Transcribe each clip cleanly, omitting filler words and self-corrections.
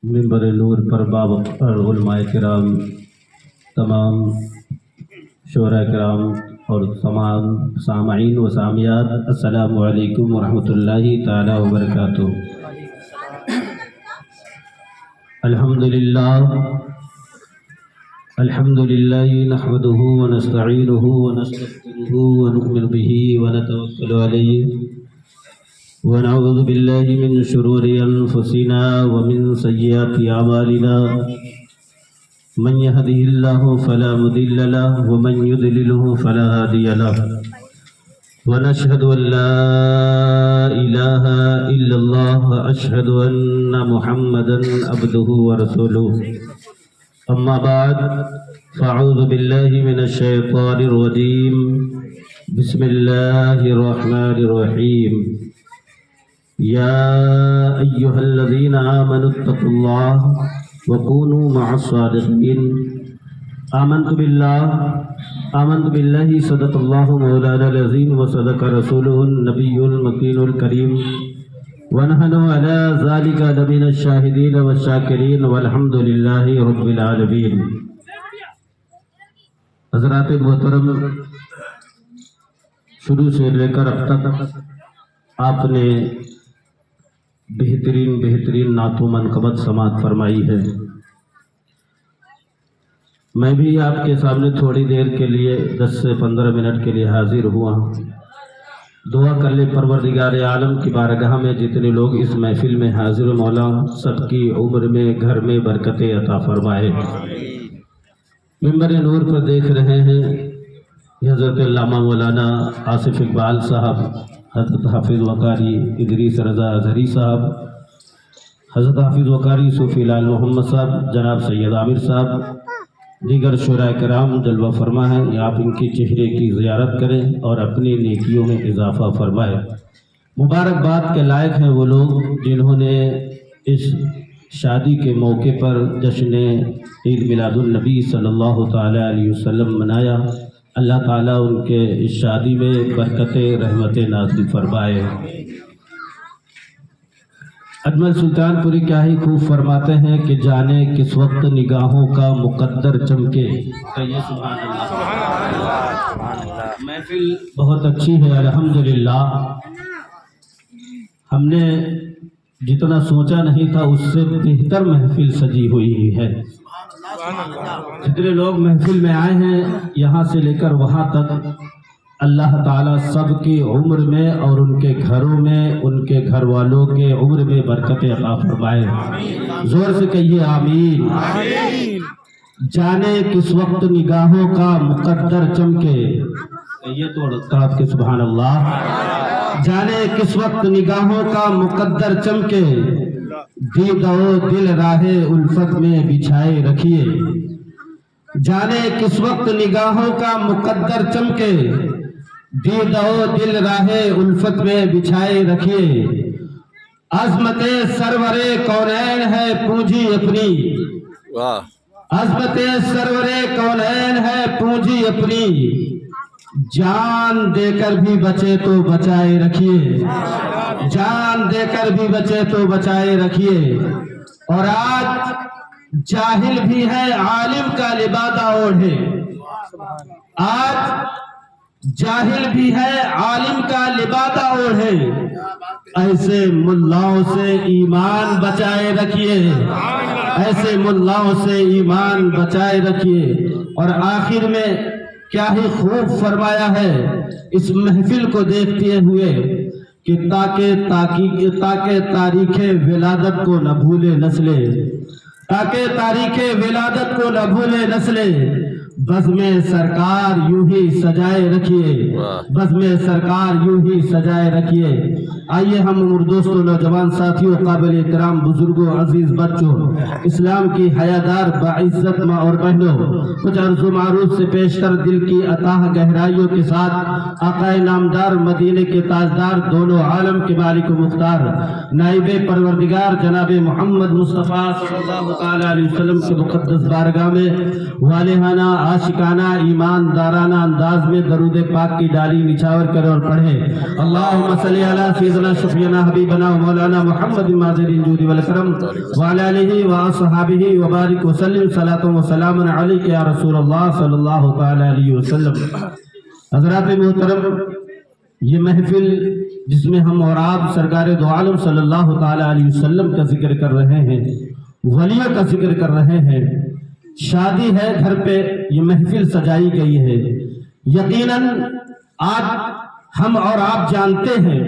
منبر نور پر بابق علماء کرام، تمام شعراء کرام اور تمام سامعین و سامعات، السلام علیکم ورحمۃ اللہ تعالی وبرکاتہ۔ الحمدللہ نحمده ونستعینه ونستغفره ونؤمن به ونتوکل علیہ ونعوذ باللہ من شرور انفسنا ومن سیئات اعمالنا، من يهده الله فلا مضل له ومن يضلله فلا هادي له، ونشهد ان لا اله الا الله واشهد ان محمدا عبده ورسوله، اما بعد فاعوذ باللہ من الشیطان الرجیم، بسم اللہ الرحمن الرحیم، یا ایہا الذین آمنوا اتقوا اللہ وکونوا مع الصادقین۔ آمنت باللہ صدق اللہ مولانا العظیم وصدق رسولہ النبی المکین الکریم، ونحن علی ذلک لمن الشاہدین والشاکرین والحمد للہ رب العالمین۔ حضرات محترم، شروع سے لے کر اب تک آپ نے بہترین نعت و منقبت سماعت فرمائی ہے۔ میں بھی آپ کے سامنے تھوڑی دیر کے لیے 10 سے 15 منٹ کے لیے حاضر ہوا ہوں۔ دعا کر لے پروردگار عالم کی بارگاہ میں جتنے لوگ اس محفل میں حاضر مولا سب کی عمر میں گھر میں برکتیں عطا فرمائے۔ منبر نور پر دیکھ رہے ہیں حضرت علامہ مولانا آصف اقبال صاحب، حضرت حافظ وقاری ادریس رضا اظہری صاحب، حضرت حافظ وقاری صوفی لال محمد صاحب، جناب سید عامر صاحب، دیگر شعراء کرام جلوہ فرما ہے۔ آپ ان کے چہرے کی زیارت کریں اور اپنی نیکیوں میں اضافہ فرمائیں۔ مبارکباد کے لائق ہیں وہ لوگ جنہوں نے اس شادی کے موقع پر جشن عید میلاد النبی صلی اللہ تعالیٰ علیہ وسلم منایا۔ اللہ تعالیٰ ان کے اس شادی میں برکتیں رحمتیں نازل فرمائے۔ اجمل سلطان پوری کیا ہی خوب فرماتے ہیں کہ جانے کس وقت نگاہوں کا مقدر چمکے۔ کہیے سبحان اللہ۔ محفل بہت اچھی ہے الحمدللہ۔ ہم نے جتنا سوچا نہیں تھا اس سے بہتر محفل سجی ہوئی ہے۔ جتنے لوگ محفل میں آئے ہیں یہاں سے لے کر وہاں تک، اللہ تعالیٰ سب کی عمر میں اور ان کے گھروں میں ان کے گھر والوں کے عمر میں برکت عطا فرمائے۔ زور سے کہیے آمین۔ جانے کس وقت نگاہوں کا مقدر چمکے، کہیے تو تڑپ کے سبحان اللہ۔ جانے کس وقت نگاہوں کا مقدر چمکے، دید و دل راہ الفت میں بچھائے رکھیے۔ جانے کس وقت نگاہوں کا مقدر چمکے، دید و دل راہ الفت میں بچھائے رکھیے۔ عظمت سرور کونین ہے پونجی اپنی، عظمت سرور کونین ہے پونجی اپنی، جان دے کر بھی بچے تو بچائے رکھیے، جان دے کر بھی بچے تو بچائے رکھیے۔ اور آج جاہل بھی ہے عالم کا لبادہ اوڑھے، آج جاہل بھی ہے عالم کا لبادہ اوڑھے، ایسے ملاؤں سے ایمان بچائے رکھیے، ایسے ملاؤں سے ایمان بچائے رکھیے۔ اور آخر میں کیا ہی خوب فرمایا ہے اس محفل کو دیکھتے ہوئے کہ تاکہ تاریخ ولادت کو نہ بھولے نسلیں، تاکہ تاریخ ولادت کو نہ بھولے نسلیں، بزم سرکار یوں ہی سجائے رکھیے، بزم سرکار یوں ہی سجائے رکھیے۔ آئیے ہم عمر دوستوں، نوجوان ساتھیوں، قابل احترام بزرگوں، عزیز بچوں، اسلام کی حیادار باعزت ماں اور بہنوں، کچھ عرض و معروف سے پیش کر دل کی عطاہ گہرائیوں کے ساتھ آقا نامدار مدینے کے تاجدار، دونوں عالم کے مالک و مختار، نائب پروردگار جناب محمد مصطفیٰ صلی اللہ تعالیٰ علیہ وسلم کے مقدس بارگاہ میں والہانہ عاشقانہ ایماندارانہ انداز میں درود پاک کی ڈالی نچھاور کرے اور پڑھے۔ اللہم صلی علی سیدنا उस्तादना शफीना हबीबना मौलाना मोहम्मद माज़िरिन जूदी वल करम व अला आलिहि व अस्हाबिहि व बारिक व सल्लिम सलातु व सलाम अलैका या रसूलल्लाह सल्लल्लाहु तआला अलैहि वसल्लम। हज़रात मोहतरम, ये महफिल जिसमें हम और आप सरकार दो आलम सल्लल्लाहु तआला अलैहि वसल्लम का जिक्र कर रहे हैं, वलियों का जिक्र कर रहे हैं, शादी है घर पे, ये महफिल सजाई गई है। यकीनन आज हम और आप जानते हैं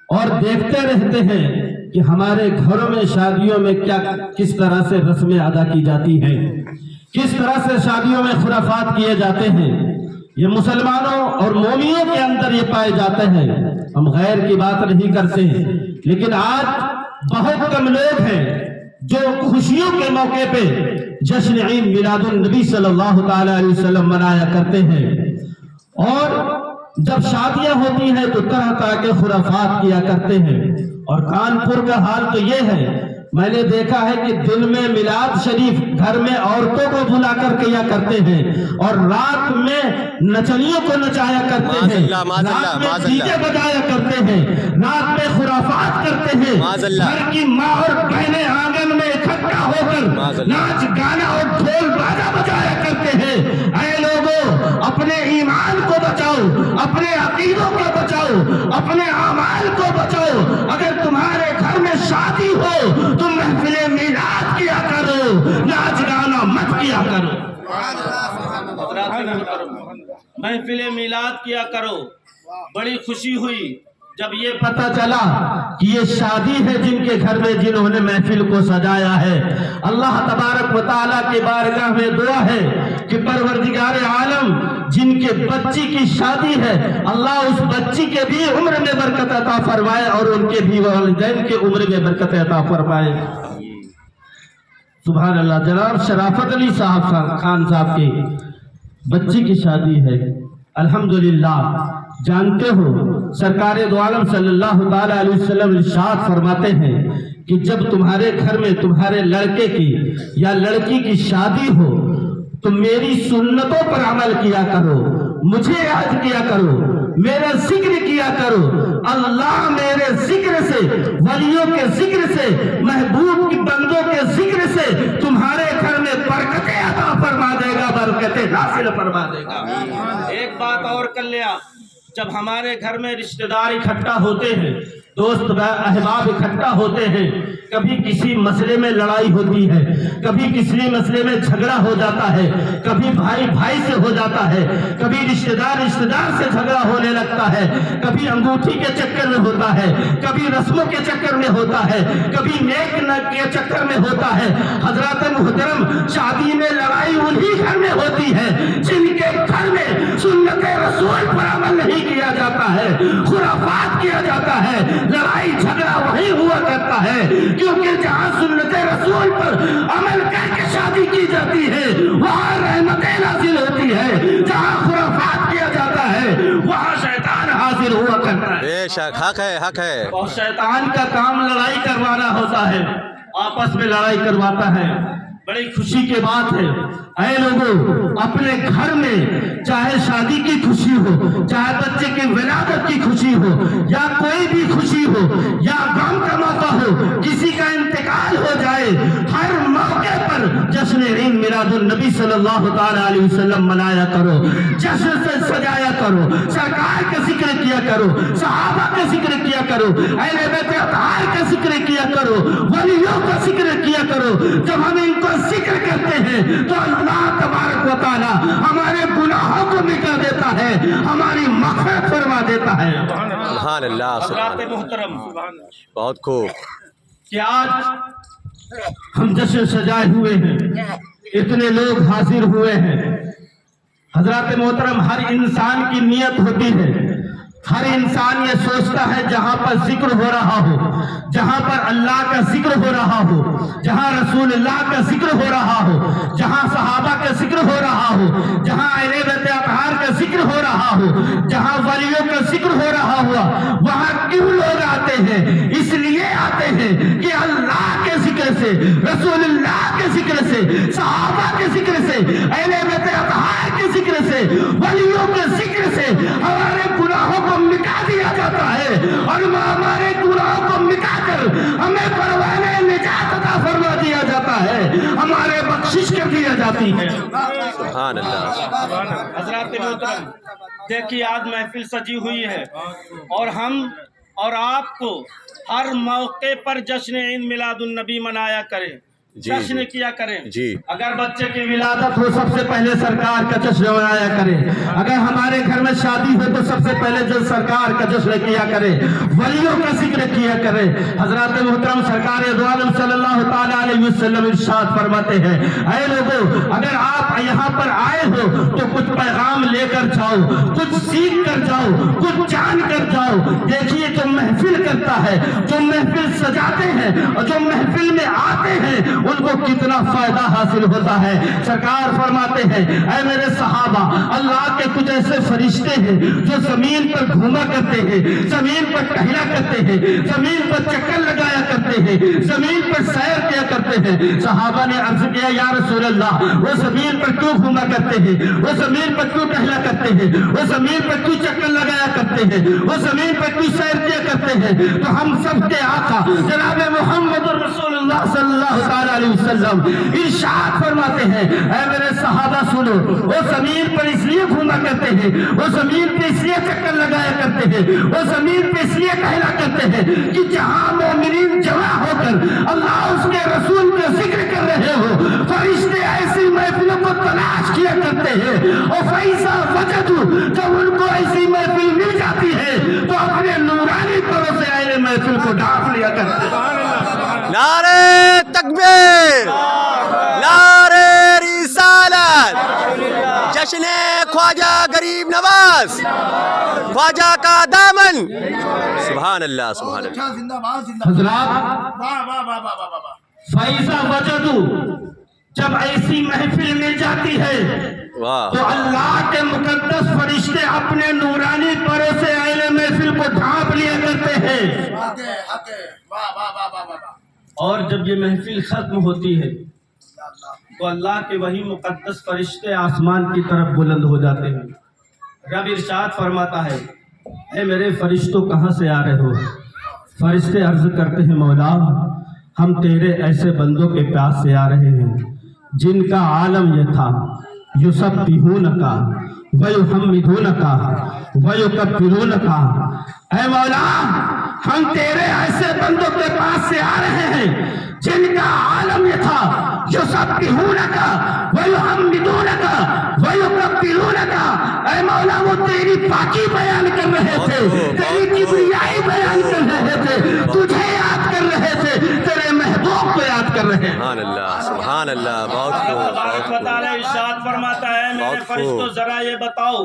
और देखते रहते हैं कि हमारे घरों में शादियों में किस तरह से रस्में अदा की जाती हैं, किस तरह से शादियों में खुराफात किए जाते हैं। ये मुसलमानों और मोमियों के अंदर ये पाए जाते हैं। हम गैर की बात नहीं करते हैं, लेकिन आज बहुत कम लोग हैं जो खुशियों के मौके पे जश्न ईद मिलादुन नबी सल्लल्लाहु तआला अलैहि वसल्लम मनाया करते हैं। और जब शादियां होती हैं तो तरह तरह के खुराफात किया करते हैं। और कानपुर का हाल तो ये है, मैंने देखा है कि दिन में मिलाद शरीफ घर में औरतों को बुलाकर किया करते हैं और रात में नचनियों को नचाया करते हैं, रात में डीजे बजाया करते हैं, रात में खुराफात करते हैं। घर की माँ और बहनें आंगन में इकट्ठा होकर नाच गाना और ढोल बाजा बजाया करते हैं। ऐ लोगों, अपने ईमान को बचाओ, अपने अकीदों को बचाओ, अपने अमाल को बचाओ। अगर तुम्हारे घर में शादी हो तुम महफिले मिलाद किया करो, नाच गाना मत किया करो। महफिले मिलाद किया करो। बड़ी खुशी हुई जब ये पता चला कि ये शादी है जिनके घर में जिन्होंने महफिल को सजाया है। अल्लाह तबारक व तआला के बारगाह में दुआ है कि परवरदिगार आलम जिनके बच्ची की शादी है, अल्लाह उस बच्ची के भी उम्र में बरकत अता फरमाए और उनके भी वालिदैन के उम्र में बरकत अता फरमाए। सुभान अल्लाह। जनाब शराफत अली साहब खान साहब की बच्ची की शादी है, अल्हम्दुलिल्लाह। जानते हो सरकार दो आलम सल्लल्लाहु तआला अलैहि वसल्लम इरशाद फरमाते हैं कि जब तुम्हारे घर में तुम्हारे लड़के की या लड़की की शादी हो तो मेरी सुन्नतों पर अमल किया करो, मुझे याद किया करो, मेरा जिक्र किया करो। अल्लाह मेरे जिक्र से, वलियों के जिक्र से, महबूब की बंदों के जिक्र से तुम्हारे घर में बरकतें अता फरमा देगा, बरकतें नासिल फरमा देगा। एक बात और कर लिया, जब हमारे घर में रिश्तेदार इकट्ठा होते हैं, दोस्त अहबाब इकट्ठा होते हैं, कभी किसी मसले में लड़ाई होती है, कभी किसी मसले में झगड़ा हो जाता है, कभी भाई भाई से हो जाता है, कभी रिश्तेदार रिश्तेदार से झगड़ा होने लगता है, कभी अंगूठी के चक्कर में होता है, कभी रस्मों के चक्कर में होता है, कभी नेक के चक्कर में होता है। हजरत मुहतरम, शादी में लड़ाई उन्हीं घर में होती है जिनके घर में सुन्नत रसूल पर अमल नहीं किया जाता है, खुराफात किया जाता है, लड़ाई झगड़ा वही हुआ करता है। क्योंकि जहाँ सुन्नत रसूल पर अमल करके शादी की जाती है वहाँ रहमतें नाज़िल होती है, जहाँ खुराफात किया जाता है वहाँ शैतान हाजिर हुआ करता है। बेशक हक है, हक है। और शैतान का काम लड़ाई करवाना होता है, आपस में लड़ाई करवाता है। बड़ी खुशी की बात है, ऐ लोगों, अपने घर में चाहे शादी की खुशी हो, चाहे बच्चे की विलादत की खुशी हो, या कोई भी खुशी हो, या गम का मौका हो, किसी का इंतकाल हो जाए, हर मौके पर जश्न ईद मिलादुन नबी सल्लल्लाहु तआला अलैहि वसल्लम मनाया करो, जश्न से सजाया करो, सरकार का जिक्र किया करो, सहाबा का जिक्र किया करो, अहले बैत अतहार का जिक्र किया करो, वलियों का जिक्र किया करो। जब हम इनको जिक्र करते हैं तो अल्लाह तबारक व तआला हमारे गुनाहों को मिटा देता है, हमारी मग़फ़िरत फरमा देता है। सुभान अल्लाह। हज़रात मोहतरम, बहुत खूब। कि आज हम जश्न सजाए हुए हैं, इतने लोग हाजिर हुए हैं। हज़रात मोहतरम, हर इंसान की नियत होती है, हर इंसान ये सोचता है जहां पर जिक्र हो रहा हो, जहां पर अल्लाह का जिक्र हो रहा हो, जहां रसूलुल्लाह का जिक्र हो रहा हो, जहां सहाबा का जिक्र हो रहा हो, जहां अहले बैत अतहार का जिक्र हो रहा हो, जहां वलियों का जिक्र हो रहा हुआ, वहां क्यों लोग आते हैं? इसलिए आते हैं कि अल्लाह के जिक्र से, रसूलुल्लाह के जिक्र से, सहाबा के जिक्र से, अहले बैत अतहार के जिक्र से, वलियों के जिक्र से हमारे गुनाहों को मिटा दिया जाता है और हमारे गुनाहों को मिटाकर हमें परवाने निजात अता फरमा दिया जाता है, हमारे बख्शिश कर दिया जाती है। सुभान अल्लाह। हजरात मोहतरम, देखिए आज महफिल सजी हुई है और हम और आपको हर मौके पर जश्न ईद मिलादुन नबी मनाया करें, जी, जश्न जी। किया करें। जी। अगर बच्चे की विलादत हो सबसे पहले सरकार का जश्न मनाया करें, अगर हमारे घर में शादी हो तो सबसे पहले जो सरकार का जश्न किया करें, वलियों का जिक्र किया करें। हजरत मोहतरम सरकार दो आलम सल्लल्लाहु ताला अलैहि वसल्लम इरशाद फरमाते हैं, ऐ लोगों, अगर आप यहाँ पर आए हो तो कुछ पैगाम लेकर जाओ, कुछ सीख कर जाओ, कुछ जान कर जाओ। देखिए जो महफिल करता है, जो महफिल सजाते हैं और जो महफिल में आते हैं उनको कितना फायदा हासिल होता है। सरकार फरमाते हैं, ऐ मेरे सहाबा, अल्लाह के कुछ ऐसे फरिश्ते हैं जो जमीन पर घूमा करते हैं, जमीन पर टहला करते हैं, जमीन पर चक्कर लगाया करते हैं, जमीन पर सैर किया करते हैं। सहाबा ने अर्ज किया, या रसूल अल्लाह, वो जमीन पर क्यों घूमा करते हैं, वो जमीन पर क्यों टहला करते हैं, वो जमीन पर क्यों चक्कर लगाया करते हैं, वो जमीन पर क्यों सैर किया करते हैं? तो हम सबके आका जनाब मोहम्मद रसूलुल्लाह सल्लल्लाहु अलैहि वसल्लम इरशाद फरमाते हैं, ऐ मेरे सहाबा सुनो, वो जमीन पर इसलिए घूमा करते हैं, वो जमीन पे इसलिए चक्कर लगाया करते हैं, वो जमीन पे इसलिए कहला करते हैं कि जहां मोमिनीन जमा होकर अल्लाह उसके रसूल का जिक्र कर रहे हो, फरिश्ते ऐसी महफिलों को तलाश किया करते हैं और फैसा वजदू, जब उनको ऐसी महफिल मिल जाती है तो अपने नूरानी परों से आए महफिल को ढांप लिया करते हैं। नारे तकबीर, नारे रिसालत, जश्न ख्वाजा गरीब नवाज, ख्वाजा का दामन। सुभान अल्लाह, सुभान अल्लाह। जिंदाबाद जिंदाबाद। हजरात, वाह वाह वाह वाह वाह वाह। फैसा वजदू, जब ऐसी महफिल मिल जाती है वाह। तो अल्लाह के मुकद्दस फरिश्ते अपने नूरानी परों से आए महफिल को ढांप लिया करते हैं। हक है, हक है। वाह वाह वाह वाह वाह वाह। और जब ये महफिल खत्म होती है तो अल्लाह के वही मुकद्दस फरिश्ते आसमान की तरफ बुलंद हो जाते हैं। रब इरशाद फरमाता है, ऐ मेरे फरिश्तों कहाँ से आ रहे हो? फरिश्ते अर्ज करते हैं, मौला हम तेरे ऐसे बंदों के प्यास से आ रहे हैं जिनका आलम ये था, युसब्बिहूनका वयुहम्मिदूनका वयुकब्बिरूनका। ऐ मौला, हम तेरे ऐसे बंदों के पास से आ रहे हैं जिनका आलम ये था, युसब्बिहूनका वयुहम्मिदूनका वयुकब्बिरूनका। ऐ मौला, वो तेरी पाकी बयान कर रहे थे, तेरी किबरियाई बयान कर रहे थे, तुझे याद कर रहे थे, तेरे महबूब को याद कर रहे हैं। सुभान अल्लाह, सुभान अल्लाह। बहुत खूब, बहुत तबारक व तआला खूब, इरशाद फरमाता है, मेरे बहुत फरिश्तों खूब। जरा ये बताओ,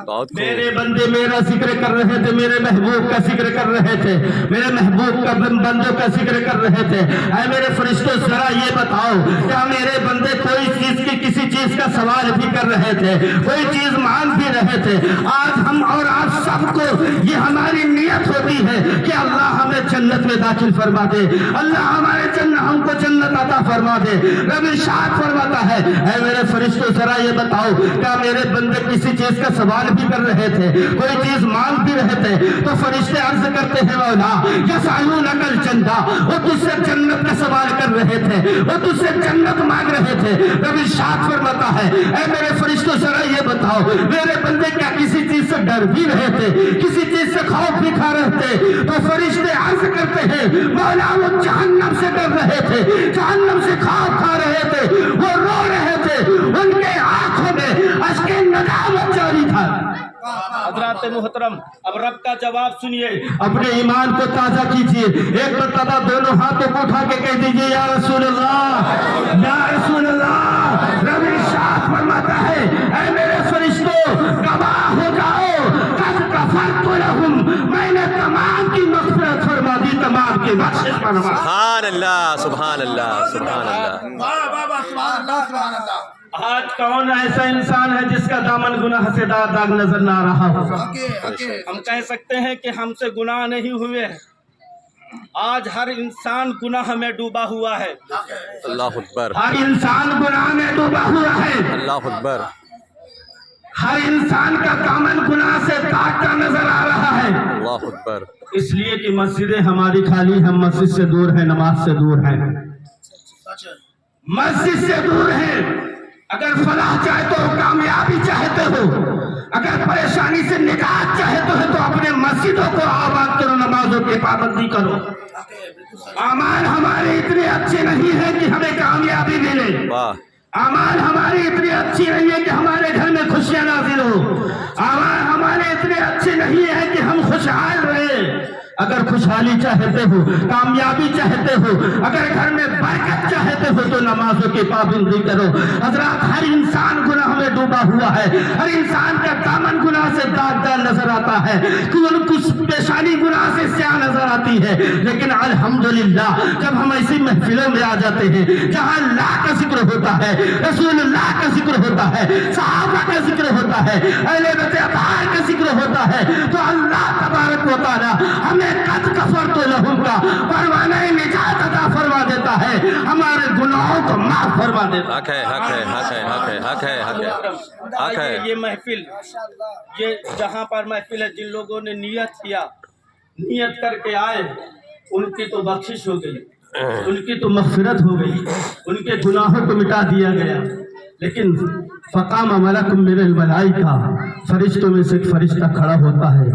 बहुत मेरे खूब। बंदे मेरा जिक्र कर रहे थे, मेरे महबूब का जिक्र कर रहे थे, मेरे महबूब का बंदों का जिक्र कर रहे थे। ऐ मेरे फरिश्तों जरा ये बताओ, क्या मेरे बंदे कोई चीज की किसी चीज का सवाल भी कर रहे थे, कोई चीज मांग भी रहे थे? आज हम और आप सबको ये हमारी नियत होती है कि अल्लाह हमें जन्नत में दाखिल फरमा दे, अल्लाह हमारे हमको जन्नत अता फरमा दे। रब इरशाद फरमाता है, ऐ मेरे फरिश्तों जरा ये बताओ, क्या मेरे बंदे किसी चीज का सवाल भी कर रहे थे, कोई चीज मांग भी रहे थे? तो फरिश्ते अर्ज करते हैं, मौला यसअलूनकल जन्नह, वो तुझसे जन्नत का सवाल कर रहे थे, वो तुझसे जन्नत मांग रहे थे। रब इरशाद फरमाता है, ऐ मेरे फरिश्तों जरा ये बताओ, मेरे बंदे क्या किसी चीज से डर भी रहे थे, किसी चीज से खौफ भी खा रहे थे? तो फरिश्ते अर्ज करते हैं, मौला वो जहन्नम से डर रहे थे, जहन्नम से खौफ खा रहे थे, वो रो रहे थे, उनके आंखों में अश्के नदामत जारी था। हजरात मोहतरम, अब रब का जवाब सुनिए। अपने ईमान को ताजा कीजिए, एक मरतबा दोनों हाथों को उठा के कह दीजिए, या रसूल अल्लाह, या रसूल अल्लाह। रब इरशाद फरमाता है, ऐ मेरे फरिश्तों गवाह हो जाओ, कद गफरतु लहुम, मैंने तमाम की मग़फ़िरत फरमा दी, तमाम की बख्शिश फरमा। सुभान अल्लाह, सुभान अल्लाह, सुभान अल्लाह। वाह वाह वाह। सुभान अल्लाह सुभान अल्लाह। आज कौन ऐसा इंसान है जिसका दामन गुनाह से दाग नजर ना आ रहा हो? हक है, हक है। हम कह सकते हैं कि हमसे गुनाह नहीं हुए, आज हर इंसान गुनाह में डूबा हुआ है। اللہ اکبر ہر انسان گناہ میں ڈوبا ہوا ہے، اللہ اکبر ہر انسان کا دامن گناہ سے داغتا نظر آ رہا ہے، اللہ اکبر اس لیے کہ مسجدیں ہماری خالی، ہم مسجد سے دور ہیں، نماز سے دور ہیں، سچ ہے مسجد سے دور ہیں۔ اگر فلاح چاہتے ہو، کامیابی چاہتے ہو، اگر پریشانی سے نجات چاہتے ہو تو اپنے مسجدوں کو آباد کرو، نمازوں کی پابندی کرو۔ اعمال ہمارے اتنے اچھے نہیں ہیں کہ ہمیں کامیابی ملے، واہ اعمال ہماری اتنی اچھی نہیں ہے کہ ہمارے گھر میں خوشیاں نازل ہو، اعمال ہمارے اتنے اچھے نہیں ہیں کہ ہم خوشحال رہیں۔ اگر خوشحالی چاہتے ہو، کامیابی چاہتے ہو، اگر گھر میں برکت چاہتے ہو تو نمازوں کی پابندی کرو۔ حضرات، ہر انسان گناہ میں ڈوبا ہوا ہے، ہر انسان کا دامن گناہ سے داغدار نظر آتا ہے، کچھ پیشانی گناہ سے سیاہ نظر آتی ہے، لیکن الحمدللہ جب ہم ایسی محفلوں میں آ جاتے ہیں جہاں اللہ کا ذکر ہوتا ہے، رسول اللہ کا ذکر ہوتا ہے، صحابہ کا ذکر ہوتا ہے، اہل بیت اطہار کا ذکر ہوتا ہے، تو اللہ تبارک و تعالی ہمیں قد کفرت لہم کا پروانہ نجات عطا فرما دیتا ہے، ہمارے گناہوں کو معاف فرما دیتا ہے۔ حق ہے حق ہے حق ہے حق ہے حق ہے حق ہے حق ہے یہ محفل، یہ جہاں پر محفل ہے، جن لوگوں نے نیت کیا، نیت کر کے آئے، ان کی تو بخشش ہو گئی، ان کی تو مغفرت ہو گئی، ان کے گناہوں کو مٹا دیا گیا۔ لیکن فقام ملک من الملائکہ، فرشتوں میں سے ایک فرشتہ کھڑا ہوتا ہے،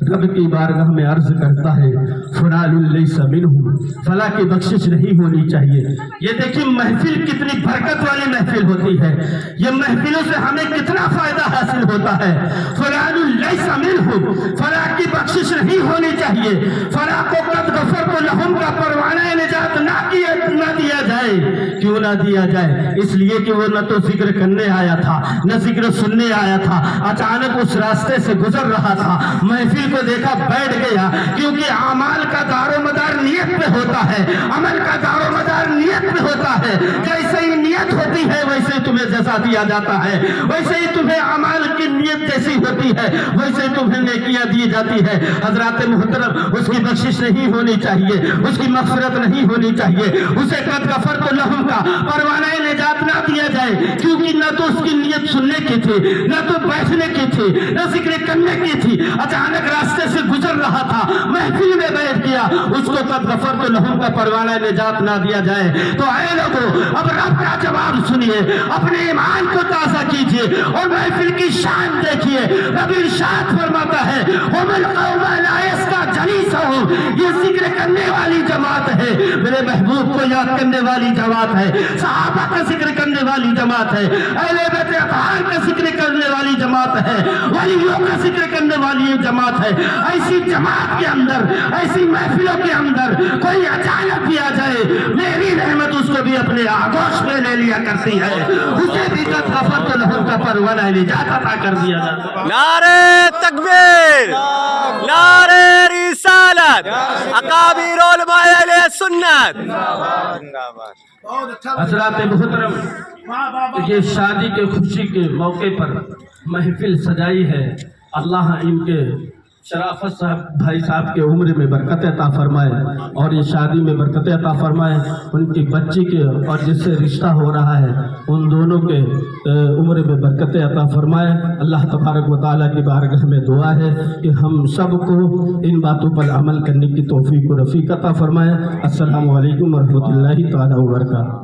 رب کی بارگاہ میں عرض کرتا ہے فلان لیس منہم، فلاں کی بخشش نہیں ہونی چاہیے۔ یہ دیکھیں محفل کتنی برکت والی محفل ہوتی ہے، یہ محفلوں سے ہمیں کتنا فائدہ حاصل ہوتا ہے۔ فلان لیس منہم، فلاں کی بخشش نہیں ہونی چاہیے، فلاں کو قد غفرت لہم کا پروانہ نجات نہ دیا جائے۔ کیوں نہ دیا جائے؟ اس لیے کہ وہ نہ تو ذکر کرنے آیا تھا، نہ ذکر سننے آیا تھا، اچانک اس راستے سے گزر رہا تھا، محفل کو دیکھا بیٹھ گیا، کیونکہ اعمال کا دار و مدار نیت پہ ہوتا ہے، عمل کا دار و مدار نیت پہ ہوتا ہے۔ جیسے ہی نیت ہوتی ہے ویسے ہی تمہیں جزا دیا جاتا ہے، ویسے ہی تمہیں اعمال کی نیت جیسی ہوتی ہے ویسے ہی تمہیں نیکیاں دی جاتی ہے۔ حضرات محترم، اس کی بخشش نہیں ہونی چاہیے، اس کی مغفرت نہیں ہونی چاہیے، اسے قد غفرت لہم کا پروانہ نجات نہ دیا جائے، کیونکہ نہ تو اس کی نیت سننے کی تھی، نہ تو بیٹھنے کی تھی، نہ ذکر کرنے کی تھی، اچانک راستے سے گزر رہا تھا، محفل میں بیٹھ گیا، اس کو قد غفرت لہم کا پروانہ نجات نہ دیا جائے۔ تو اے لوگو، اب رب کا جواب سنیے، اپنے ایمان کو تازہ کیجئے اور محفل کی شان دیکھیے۔ رب ارشاد فرماتا ہے ہم القوم لا یسقی جلیسہم، یہ ذکر کرنے والی جماعت ہے، میرے محبوب کو یاد کرنے والی جماعت ہے، صحابہ کا ذکر کرنے والی جماعت ہے، اہل بیت اطہار کا ذکر کرنے والی جماعت ہے، ولیوں کا ذکر کرنے والی جماعت ہے۔ ایسی جماعت کے اندر، ایسی محفلوں کے اندر کوئی اچانک بھی آ جائے، میری رحمت اس کو بھی اپنے آغوش میں لے لیا کرتی ہے، اسے بھی قد غفرت لہم کا پروانہ نجات عطا کر دیا جاتا ہے۔ نعرہ تکبیر، نعرہ رسالت، اکابر علماء اہل سنت۔ بہت اچھا حضرات محترم، یہ شادی کے خوشی کے موقع پر محفل سجائی ہے، اللہ ان کے شرافت صاحب بھائی صاحب کے عمر میں برکت عطا فرمائے اور یہ شادی میں برکت عطا فرمائے، ان کی بچی کے اور جس سے رشتہ ہو رہا ہے ان دونوں کے عمر میں برکت عطا فرمائے۔ اللہ تبارک و تعالیٰ کی بارگاہ میں دعا ہے کہ ہم سب کو ان باتوں پر عمل کرنے کی توفیق و رفیق عطا فرمائے۔ السلام علیکم ورحمۃ اللہ تعالیٰ وبرکاتہ۔